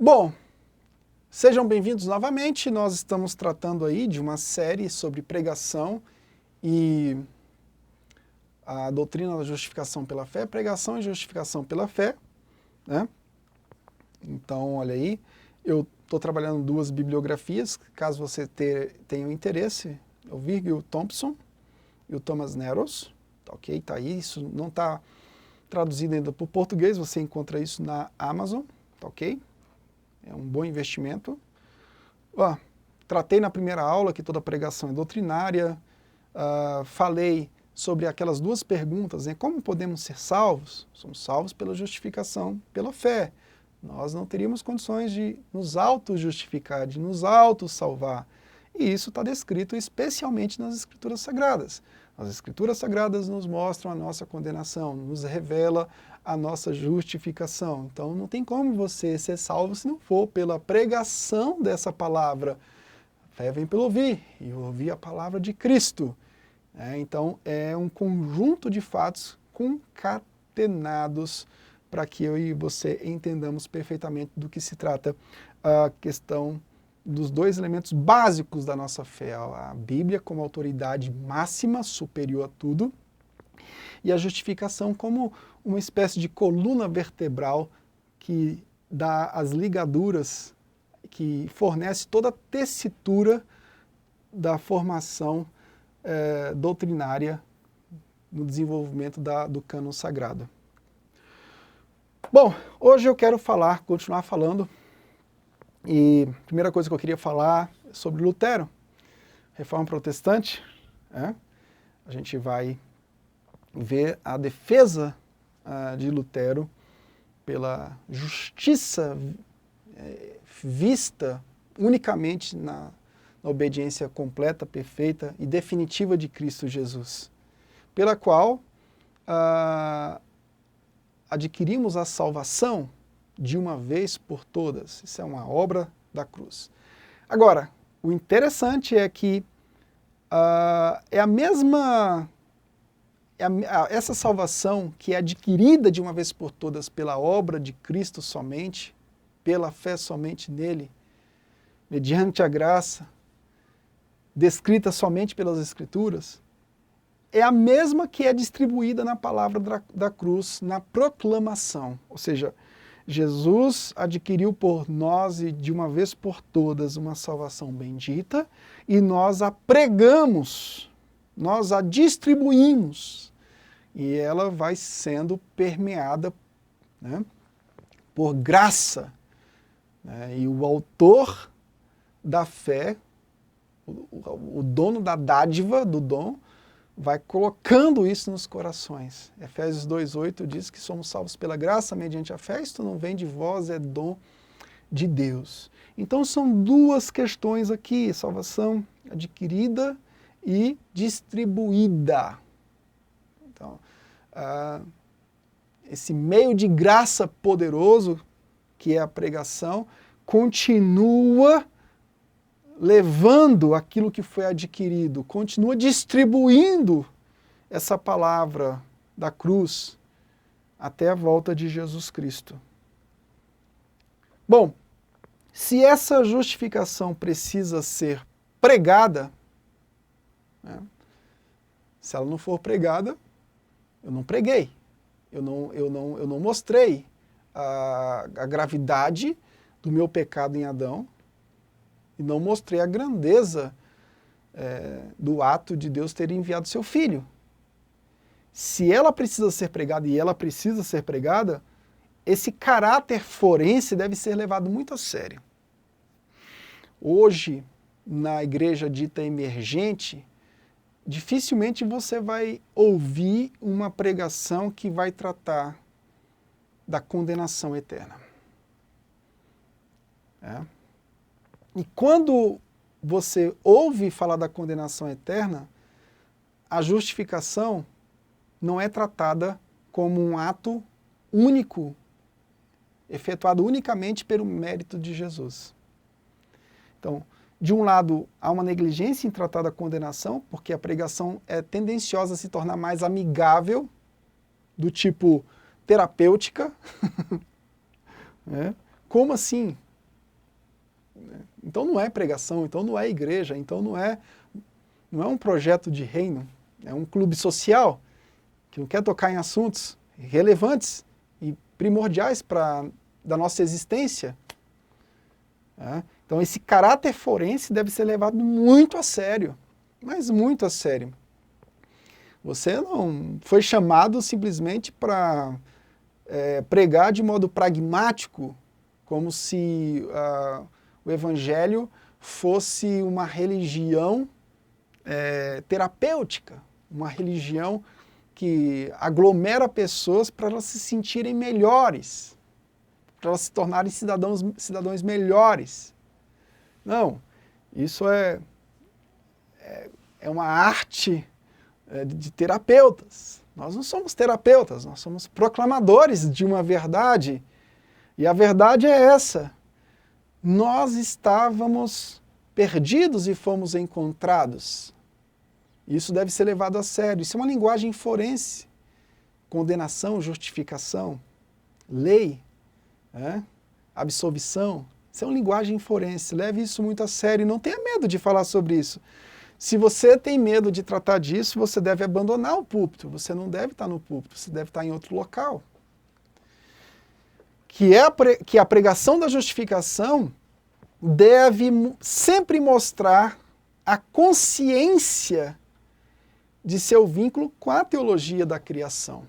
Bom, sejam bem-vindos novamente. Nós estamos tratando aí de uma série sobre pregação e a doutrina da justificação pela fé, pregação e justificação pela fé, né? Então, olha aí, eu estou trabalhando duas bibliografias, caso você tenha interesse, o Virgil Thompson e o Thomas Neros, tá ok? Tá aí, isso não está traduzido ainda para o português, você encontra isso na Amazon, tá ok? É um bom investimento. Tratei na primeira aula que toda pregação é doutrinária, falei sobre aquelas duas perguntas, né? Como podemos ser salvos? Somos salvos pela justificação, pela fé. Nós não teríamos condições de nos auto-justificar, de nos auto-salvar. E isso está descrito especialmente nas Escrituras Sagradas. As Escrituras Sagradas nos mostram a nossa condenação, nos revela a nossa justificação. Então não tem como você ser salvo se não for pela pregação dessa palavra. A fé vem pelo ouvir, e ouvir a palavra de Cristo. Então é um conjunto de fatos concatenados para que eu e você entendamos perfeitamente do que se trata a questão dos dois elementos básicos da nossa fé, a Bíblia como autoridade máxima, superior a tudo, e a justificação como uma espécie de coluna vertebral que dá as ligaduras, que fornece toda a tessitura da formação doutrinária no desenvolvimento do cânon sagrado. Bom, hoje eu quero continuar falando, e a primeira coisa que eu queria falar é sobre Lutero, Reforma Protestante. A gente vai ver a defesa de Lutero pela justiça vista unicamente na obediência completa, perfeita e definitiva de Cristo Jesus, pela qual adquirimos a salvação de uma vez por todas. Isso é uma obra da cruz. Agora, o interessante é que essa salvação que é adquirida de uma vez por todas pela obra de Cristo somente, pela fé somente nele, mediante a graça, descrita somente pelas Escrituras, é a mesma que é distribuída na palavra da cruz, na proclamação. Ou seja, Jesus adquiriu por nós e de uma vez por todas uma salvação bendita e nós a pregamos, nós a distribuímos e ela vai sendo permeada, né, por graça. E o autor da fé, o dono da dádiva, do dom, vai colocando isso nos corações. Efésios 2,8 diz que somos salvos pela graça mediante a fé, isto não vem de vós, é dom de Deus. Então são duas questões aqui, salvação adquirida e distribuída. Então, esse meio de graça poderoso, que é a pregação, continua levando aquilo que foi adquirido, continua distribuindo essa palavra da cruz até a volta de Jesus Cristo. Bom, se essa justificação precisa ser pregada, se ela não for pregada, eu não preguei, eu não mostrei a gravidade do meu pecado em Adão, e não mostrei a grandeza do ato de Deus ter enviado seu Filho. Se ela precisa ser pregada, e ela precisa ser pregada, esse caráter forense deve ser levado muito a sério. Hoje, na igreja dita emergente, dificilmente você vai ouvir uma pregação que vai tratar da condenação eterna. E quando você ouve falar da condenação eterna, a justificação não é tratada como um ato único, efetuado unicamente pelo mérito de Jesus. Então, de um lado, há uma negligência em tratar da condenação, porque a pregação é tendenciosa a se tornar mais amigável, do tipo terapêutica. Como assim? Então não é pregação, então não é igreja, então não é um projeto de reino, é um clube social que não quer tocar em assuntos relevantes e primordiais da nossa existência. Então esse caráter forense deve ser levado muito a sério, mas muito a sério. Você não foi chamado simplesmente para pregar de modo pragmático, como se o Evangelho fosse uma religião terapêutica, uma religião que aglomera pessoas para elas se sentirem melhores, para elas se tornarem cidadãos melhores. Não, isso é uma arte de terapeutas. Nós não somos terapeutas, nós somos proclamadores de uma verdade. E a verdade é essa. Nós estávamos perdidos e fomos encontrados. Isso deve ser levado a sério. Isso é uma linguagem forense. Condenação, justificação, lei, absolvição. Isso é uma linguagem forense. Leve isso muito a sério e não tenha medo de falar sobre isso. Se você tem medo de tratar disso, você deve abandonar o púlpito. Você não deve estar no púlpito, você deve estar em outro local. Que a pregação da justificação deve sempre mostrar a consciência de seu vínculo com a teologia da criação.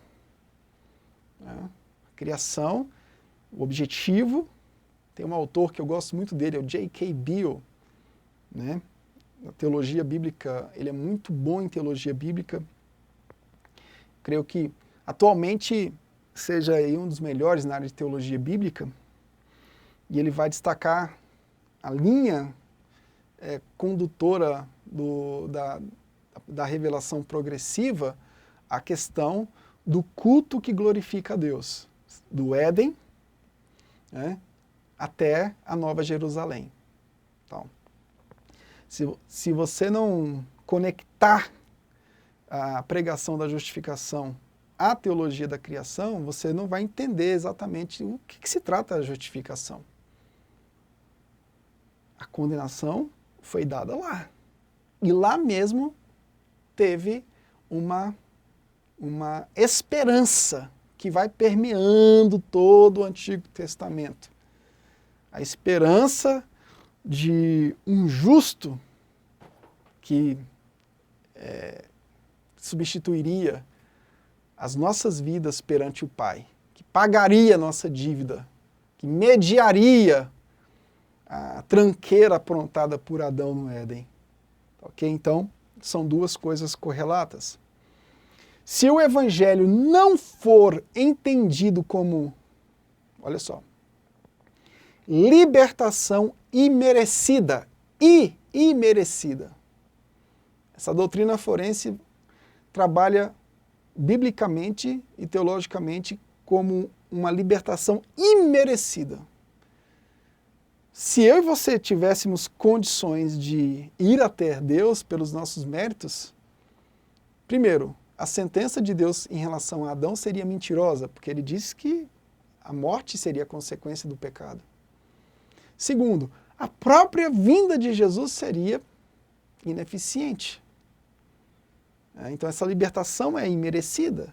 A criação, o objetivo, tem um autor que eu gosto muito dele, é o J.K. Beale, né? Na teologia bíblica, ele é muito bom em teologia bíblica. Creio que atualmente seja aí um dos melhores na área de teologia bíblica. E ele vai destacar a linha condutora da revelação progressiva, a questão do culto que glorifica a Deus, do Éden, até a Nova Jerusalém. Então, se você não conectar a pregação da justificação à teologia da criação, você não vai entender exatamente o que se trata a justificação. A condenação foi dada lá. E lá mesmo teve uma esperança que vai permeando todo o Antigo Testamento. A esperança de um justo que substituiria as nossas vidas perante o Pai, que pagaria a nossa dívida, que mediaria a tranqueira aprontada por Adão no Éden. Ok? Então, são duas coisas correlatas. Se o Evangelho não for entendido como, olha só, libertação imerecida, imerecida. Essa doutrina forense trabalha biblicamente e teologicamente como uma libertação imerecida. Se eu e você tivéssemos condições de ir até Deus pelos nossos méritos, primeiro, a sentença de Deus em relação a Adão seria mentirosa, porque ele disse que a morte seria a consequência do pecado. Segundo, a própria vinda de Jesus seria ineficiente. Então essa libertação é imerecida.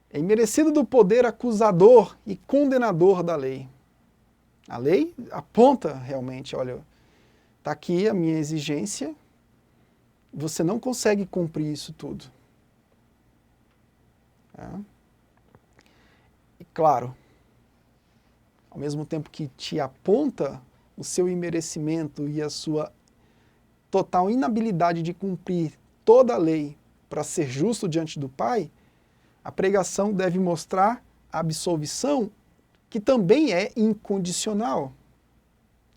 É imerecida do poder acusador e condenador da lei. A lei aponta realmente, olha, está aqui a minha exigência, você não consegue cumprir isso tudo. E claro, ao mesmo tempo que te aponta o seu imerecimento e a sua total inabilidade de cumprir toda a lei para ser justo diante do Pai, a pregação deve mostrar a absolvição, que também é incondicional,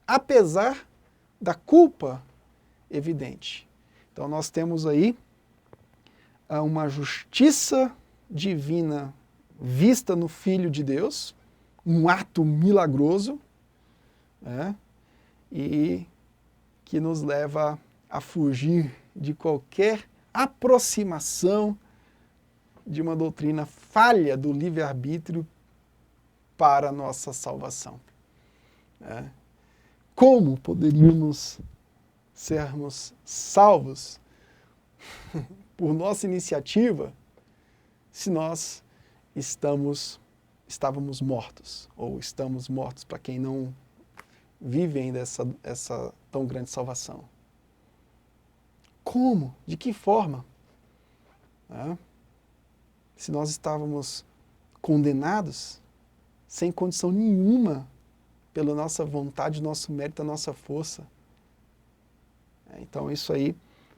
apesar da culpa evidente. Então nós temos aí uma justiça divina vista no Filho de Deus, um ato milagroso, e que nos leva a fugir de qualquer aproximação de uma doutrina falha do livre-arbítrio para a nossa salvação. como poderíamos sermos salvos por nossa iniciativa se nós estávamos mortos, ou estamos mortos para quem não vive ainda essa tão grande salvação. Como? De que forma? Se nós estávamos condenados, sem condição nenhuma, pela nossa vontade, nosso mérito, a nossa força. Então isso aí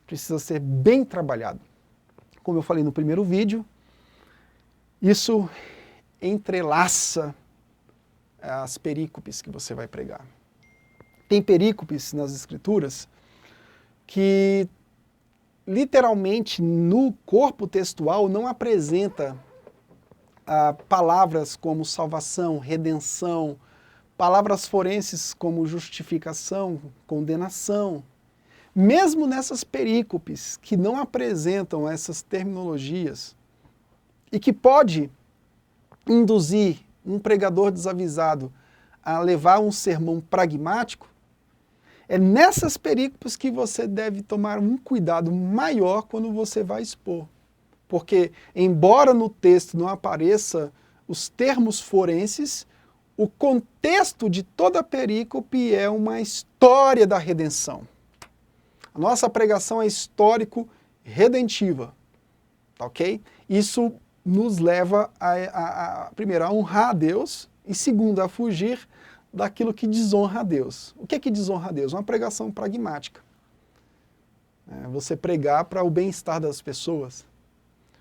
precisa ser bem trabalhado. Como eu falei no primeiro vídeo, isso entrelaça as perícopes que você vai pregar. Tem perícopes nas Escrituras que literalmente no corpo textual não apresenta palavras como salvação, redenção, palavras forenses como justificação, condenação. Mesmo nessas perícopes que não apresentam essas terminologias e que pode induzir um pregador desavisado a levar um sermão pragmático, é nessas perícopes que você deve tomar um cuidado maior quando você vai expor. Porque, embora no texto não apareça os termos forenses, o contexto de toda a perícope é uma história da redenção. A nossa pregação é histórico-redentiva, tá ok? Isso nos leva, primeiro, a honrar a Deus e, segundo, a fugir daquilo que desonra a Deus. O que é que desonra a Deus? Uma pregação pragmática. Você pregar para o bem-estar das pessoas.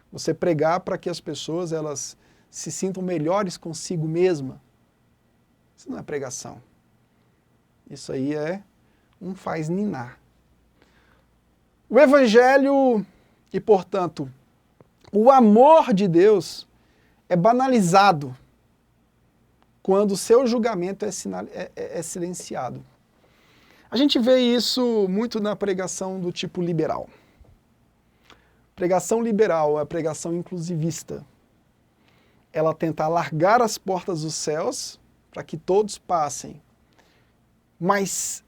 Você pregar para que as pessoas elas se sintam melhores consigo mesma. Isso não é pregação. Isso aí é um faz-ninar. O Evangelho e, portanto, o amor de Deus é banalizado quando o seu julgamento é silenciado. A gente vê isso muito na pregação do tipo liberal. Pregação liberal é a pregação inclusivista. Ela tenta alargar as portas dos céus para que todos passem. Mas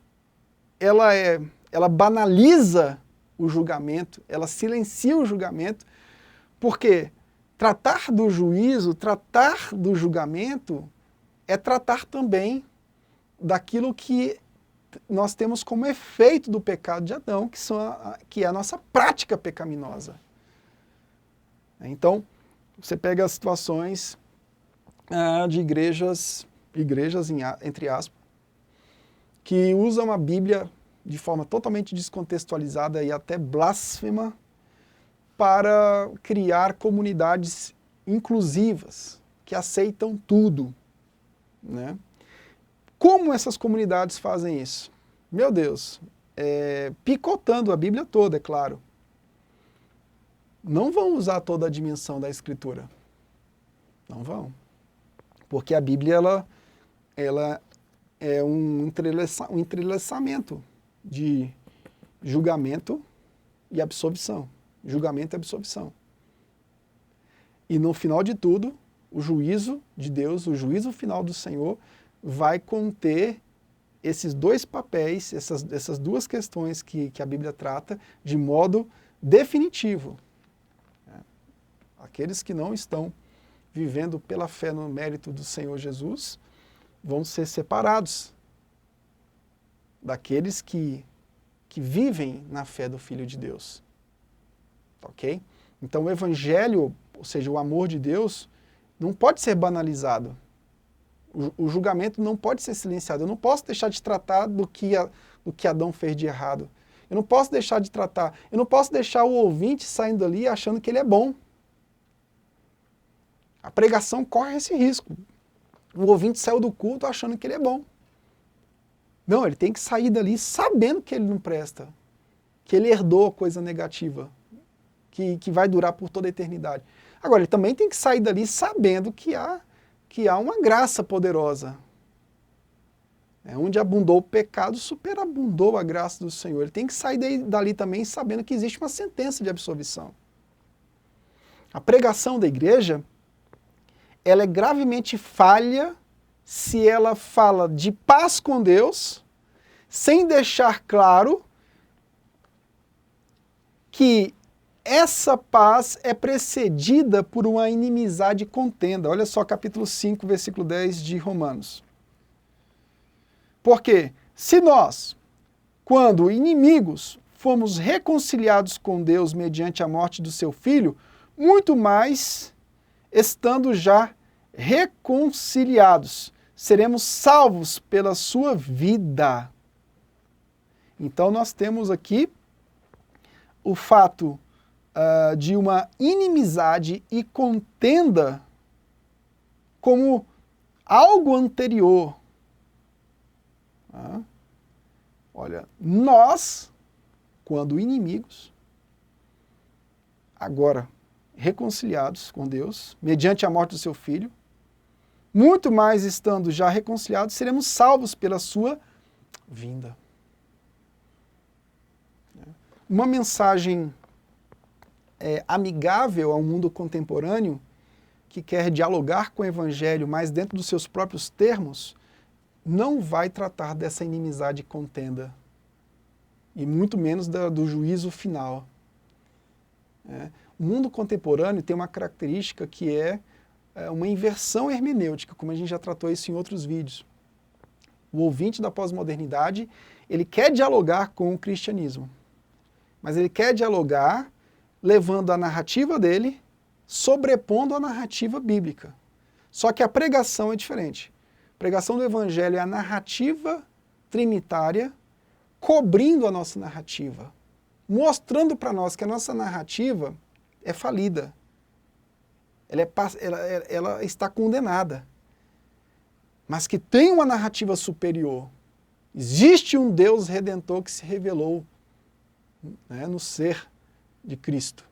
ela banaliza o julgamento, ela silencia o julgamento, porque tratar do juízo, tratar do julgamento, é tratar também daquilo que nós temos como efeito do pecado de Adão, que é a nossa prática pecaminosa. Então, você pega as situações de igrejas entre aspas, que usam a Bíblia de forma totalmente descontextualizada e até blasfema para criar comunidades inclusivas, que aceitam tudo. Né? Como essas comunidades fazem isso? Meu Deus, picotando a Bíblia toda, é claro. Não vão usar toda a dimensão da Escritura. Não vão. Porque a Bíblia ela é um entrelaçamento de julgamento e absolvição. Julgamento e absolvição. E no final de tudo, o juízo de Deus, o juízo final do Senhor, vai conter esses dois papéis, essas duas questões que a Bíblia trata de modo definitivo. Aqueles que não estão vivendo pela fé no mérito do Senhor Jesus vão ser separados daqueles que vivem na fé do Filho de Deus. Ok? Então o Evangelho, ou seja, o amor de Deus, não pode ser banalizado. O julgamento não pode ser silenciado. Eu não posso deixar de tratar do que Adão fez de errado. Eu não posso deixar de tratar. Eu não posso deixar o ouvinte saindo dali achando que ele é bom. A pregação corre esse risco. O ouvinte saiu do culto achando que ele é bom. Não, ele tem que sair dali sabendo que ele não presta. Que ele herdou coisa negativa. Que vai durar por toda a eternidade. Agora, ele também tem que sair dali sabendo que há uma graça poderosa. Onde abundou o pecado, superabundou a graça do Senhor. Ele tem que sair dali também sabendo que existe uma sentença de absolvição. A pregação da igreja, ela é gravemente falha se ela fala de paz com Deus, sem deixar claro que essa paz é precedida por uma inimizade e contenda. Olha só capítulo 5, versículo 10 de Romanos. Porque se nós, quando inimigos, fomos reconciliados com Deus mediante a morte do seu Filho, muito mais, estando já reconciliados, seremos salvos pela sua vida. Então nós temos aqui o fato de uma inimizade e contenda como algo anterior. Olha, nós, quando inimigos, agora reconciliados com Deus, mediante a morte do seu Filho, muito mais estando já reconciliados, seremos salvos pela sua vinda. Uma mensagem amigável ao mundo contemporâneo, que quer dialogar com o Evangelho, mas dentro dos seus próprios termos, não vai tratar dessa inimizade e contenda, e muito menos do juízo final. O mundo contemporâneo tem uma característica que é uma inversão hermenêutica, como a gente já tratou isso em outros vídeos. O ouvinte da pós-modernidade, ele quer dialogar com o cristianismo, mas ele quer dialogar levando a narrativa dele, sobrepondo a narrativa bíblica. Só que a pregação é diferente. A pregação do Evangelho é a narrativa trinitária cobrindo a nossa narrativa, mostrando para nós que a nossa narrativa é falida. Ela está condenada. Mas que tem uma narrativa superior. Existe um Deus Redentor que se revelou, né, no ser de Cristo.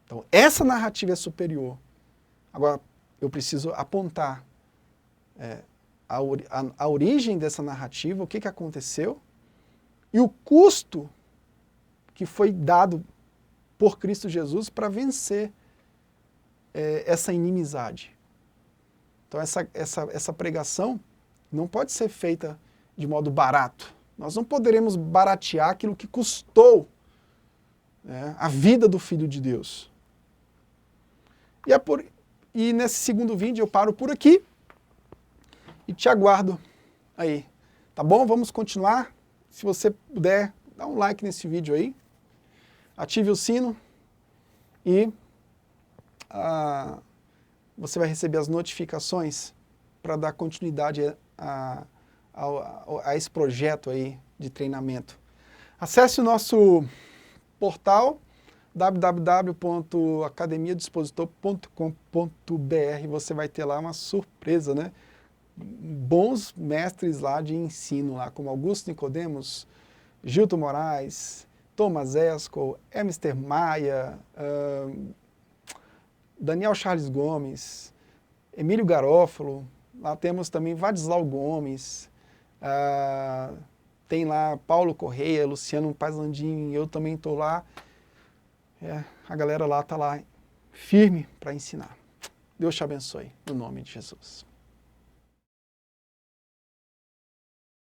Então, essa narrativa é superior. Agora, eu preciso apontar a origem dessa narrativa, o que aconteceu, e o custo que foi dado por Cristo Jesus para vencer essa inimizade. Então, essa pregação não pode ser feita de modo barato. Nós não poderemos baratear aquilo que custou, né, a vida do Filho de Deus. E nesse segundo vídeo eu paro por aqui e te aguardo aí. Tá bom? Vamos continuar. Se você puder, dá um like nesse vídeo aí, ative o sino e você vai receber as notificações para dar continuidade a esse projeto aí de treinamento. Acesse o nosso portal www.academiadispositor.com.br. Você vai ter lá uma surpresa, né? Bons mestres lá de ensino, lá, como Augusto Nicodemos, Gilton Moraes, Thomas Esco, Emister Maia, Daniel Charles Gomes, Emílio Garófalo. Lá temos também Vadislau Gomes, tem lá Paulo Correia, Luciano Paislandin, eu também estou lá. A galera lá está lá firme para ensinar. Deus te abençoe, no nome de Jesus.